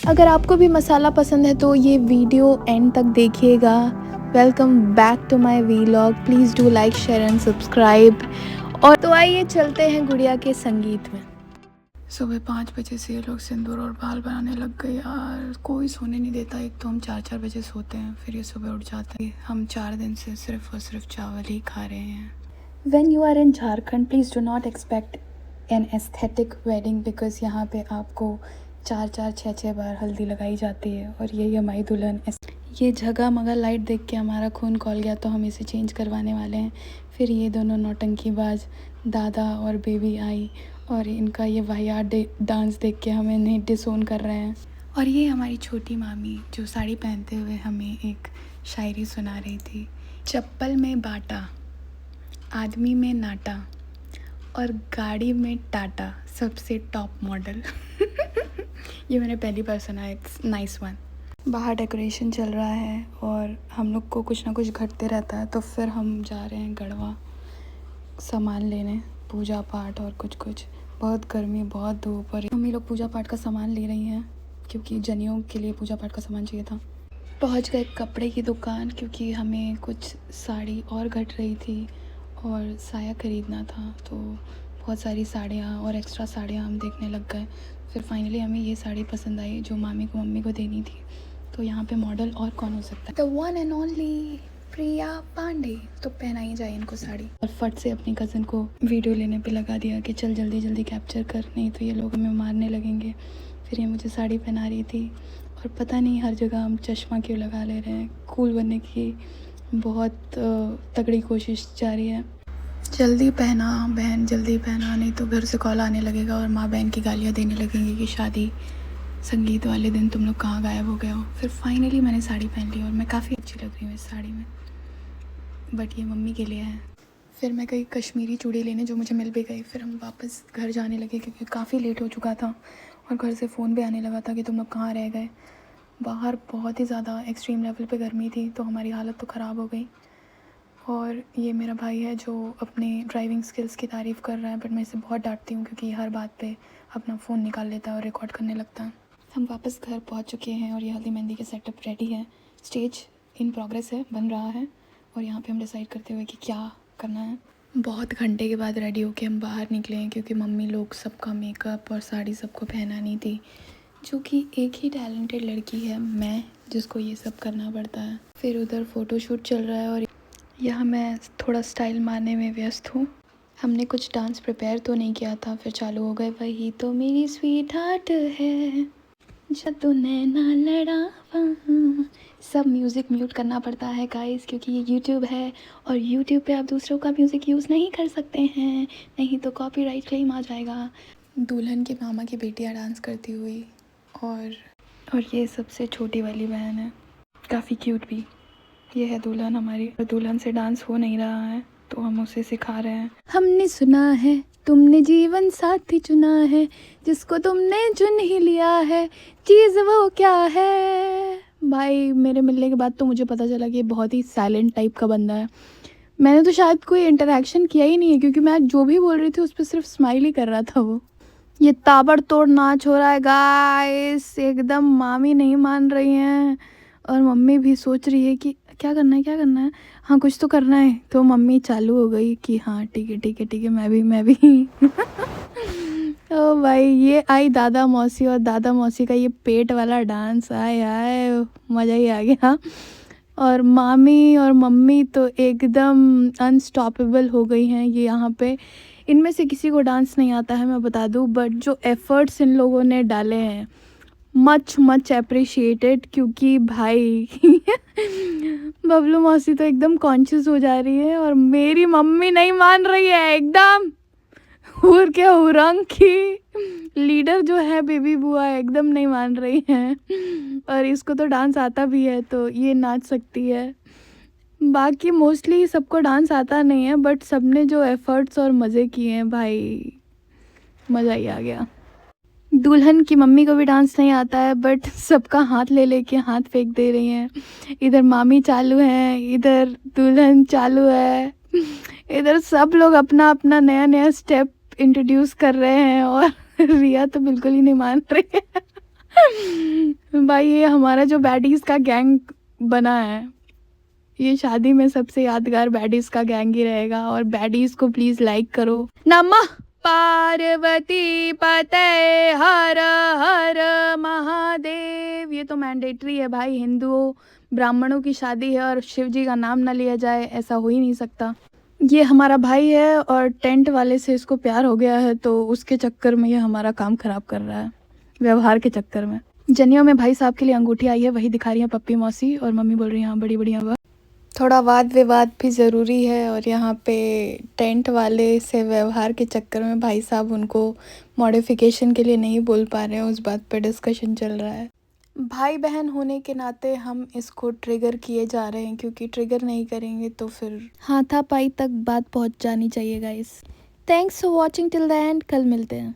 अगर आपको भी मसाला पसंद है तो ये वीडियो एंड तक देखिएगा। Welcome back to my vlog. Please do like share and subscribe. और तो आइए चलते हैं गुड़िया के संगीत में। सुबह 5 बजे से ये लोग सिंदूर और बाल बनाने लग गए यार। कोई सोने नहीं देता। एक तो हम 4-4 बजे सोते हैं, फिर ये सुबह उठ जाते हैं। हम 4 दिन से सिर्फ और सिर्फ चावल ही खा रहे हैं। When you are in Jharkhand, please do not expect an aesthetic wedding because यहाँ पे आपको 4-4 6-6 बार हल्दी लगाई जाती है। और यही हमारी दुल्हन। ये जगह मगर लाइट देख के हमारा खून खौल गया तो हम इसे चेंज करवाने वाले हैं। फिर ये दोनों नौटंकीबाज दादा और बेबी आई और इनका ये वाहियात डांस देख के हमें नहीं डिसोन कर रहे हैं। और ये हमारी छोटी मामी जो साड़ी पहनते हुए हमें एक शायरी सुना रही थी। चप्पल में बाटा, आदमी में नाटा और गाड़ी में टाटा, सबसे टॉप मॉडल। ये मैंने पहली बार सुना है। It's nice one. बाहर डेकोरेशन चल रहा है और हम लोग को कुछ ना कुछ घटते रहता है, तो फिर हम जा रहे हैं गढ़वा सामान लेने, पूजा पाठ और कुछ। बहुत गर्मी, बहुत धूप, और मम्मी लोग पूजा पाठ का सामान ले रही हैं क्योंकि जनियों के लिए पूजा पाठ का सामान चाहिए था। पहुंच गए कपड़े की दुकान क्योंकि हमें कुछ साड़ी और घट रही थी और साया ख़रीदना था, तो बहुत सारी साड़ियाँ और एक्स्ट्रा साड़ियाँ हम देखने लग गए। फिर फाइनली हमें ये साड़ी पसंद आई जो मामी को मम्मी को देनी थी। तो यहाँ पे मॉडल और कौन हो सकता है, द वन एंड ओनली प्रिया पांडे। तो पहनाई जाए इनको साड़ी। और फट से अपनी कज़न को वीडियो लेने पे लगा दिया कि चल जल्दी जल्दी कैप्चर कर, नहीं तो ये लोग हमें मारने लगेंगे। फिर ये मुझे साड़ी पहना रही थी और पता नहीं हर जगह हम चश्मा क्यों लगा ले रहे हैं। कूल बनने की बहुत तगड़ी कोशिश जारी है। जल्दी पहना बहन, जल्दी पहना, नहीं तो घर से कॉल आने लगेगा और माँ बहन की गालियाँ देने लगेंगी कि शादी संगीत वाले दिन तुम लोग कहाँ गायब हो गए हो। फिर फाइनली मैंने साड़ी पहन ली और मैं काफ़ी अच्छी लग रही हूँ इस साड़ी में, बट ये मम्मी के लिए है। फिर मैं गई कश्मीरी चूड़ी लेने जो मुझे मिल भी गई। फिर हम वापस घर जाने लगे क्योंकि काफ़ी लेट हो चुका था और घर से फ़ोन भी आने लगा था कि तुम लोग कहाँ रह गए। बाहर बहुत ही ज़्यादा एक्सट्रीम लेवल पे गर्मी थी तो हमारी हालत तो ख़राब हो गई। और ये मेरा भाई है जो अपने ड्राइविंग स्किल्स की तारीफ़ कर रहा है, बट मैं इसे बहुत डांटती हूँ क्योंकि हर बात पे अपना फ़ोन निकाल लेता है और रिकॉर्ड करने लगता है। हम वापस घर पहुँच चुके हैं और ये हल्दी मेहंदी के सेटअप रेडी है। स्टेज इन प्रोग्रेस है, बन रहा है और यहाँ पे हम डिसाइड करते हुए कि क्या करना है। बहुत घंटे के बाद रेडी होके हम बाहर निकले हैं क्योंकि मम्मी लोग सबका मेकअप और साड़ी सबको पहनानी थी, जो कि एक ही टैलेंटेड लड़की है मैं, जिसको ये सब करना पड़ता है। फिर उधर फ़ोटोशूट चल रहा है और यहाँ मैं थोड़ा स्टाइल मारने में व्यस्त हूँ। हमने कुछ डांस प्रिपेयर तो नहीं किया था, फिर चालू हो गए वही तो मेरी स्वीट हार्ट है, जब नैना लड़ा वहाँ। सब म्यूज़िक म्यूट करना पड़ता है गाइस क्योंकि ये यूट्यूब है और यूट्यूब पे आप दूसरों का म्यूज़िक यूज़ नहीं कर सकते हैं, नहीं तो कॉपीराइट क्लेम आ जाएगा। दुल्हन के मामा की बेटियाँ डांस करती हुई और ये सबसे छोटी वाली बहन है, काफ़ी क्यूट भी। ये है दुल्हन हमारी। दुल्हन से डांस हो नहीं रहा है तो हम उसे सिखा रहे हैं। हमने सुना है तुमने जीवन साथी चुना है, जिसको तुमने चुन ही लिया है, चीज़ वो क्या है। भाई मेरे मिलने के बाद तो मुझे पता चला कि ये बहुत ही साइलेंट टाइप का बंदा है। मैंने तो शायद कोई इंटरेक्शन किया ही नहीं है क्योंकि मैं जो भी बोल रही थी उस पर सिर्फ स्माइल ही कर रहा था वो। ये ताबड़तोड़ नाच हो रहा है गाइस, एकदम मामी नहीं मान रही हैं और मम्मी भी सोच रही है कि क्या करना है, हाँ कुछ तो करना है। तो मम्मी चालू हो गई कि हाँ ठीक है मैं भी। ओ भाई ये आई दादा मौसी और दादा मौसी का ये पेट वाला डांस, आए मज़ा ही आ गया। और मामी और मम्मी तो एकदम अनस्टॉपेबल हो गई हैं। ये यहाँ पे इनमें से किसी को डांस नहीं आता है मैं बता दूँ, बट जो एफ़र्ट्स इन लोगों ने डाले हैं मच अप्रिशिएटेड। क्योंकि भाई बबलू मौसी तो एकदम कॉन्शियस हो जा रही है और मेरी मम्मी नहीं मान रही है एकदम। हुर के हुरंग की लीडर जो है बेबी बुआ एकदम नहीं मान रही हैं और इसको तो डांस आता भी है तो ये नाच सकती है। बाकी मोस्टली सबको डांस आता नहीं है, बट सबने जो एफ़र्ट्स और मज़े किए हैं भाई मज़ा ही आ गया। दुल्हन की मम्मी को भी डांस नहीं आता है बट सबका हाथ ले लेके हाथ फेंक दे रही हैं। इधर मामी चालू है, इधर दुल्हन चालू है, इधर सब लोग अपना अपना नया स्टेप इंट्रोड्यूस कर रहे हैं और रिया तो बिल्कुल ही नहीं मान रही है। भाई ये हमारा जो बैडीज़ का गैंग बना है, ये शादी में सबसे यादगार बैडीज़ का गैंग ही रहेगा। और बैडीज़ को प्लीज़ लाइक करो। नमः पार्वती पते हर हर महादेव। ये तो मैंडेटरी है भाई, हिंदुओं ब्राह्मणों की शादी है और शिव जी का नाम ना लिया जाए, ऐसा हो ही नहीं सकता। ये हमारा भाई है और टेंट वाले से इसको प्यार हो गया है, तो उसके चक्कर में ये हमारा काम खराब कर रहा है, व्यवहार के चक्कर में। जनियों में भाई साहब के लिए अंगूठी आई है, वही दिखा रही है पप्पी मौसी, और मम्मी बोल रही है हाँ बड़ी बढ़िया हुआ। थोड़ा वाद विवाद भी ज़रूरी है, और यहाँ पे टेंट वाले से व्यवहार के चक्कर में भाई साहब उनको मॉडिफिकेशन के लिए नहीं बोल पा रहे हैं, उस बात पे डिस्कशन चल रहा है। भाई बहन होने के नाते हम इसको ट्रिगर किए जा रहे हैं, क्योंकि ट्रिगर नहीं करेंगे तो फिर हाथापाई तक बात पहुंच जानी चाहिए guys. Thanks for watching till the end. कल मिलते हैं।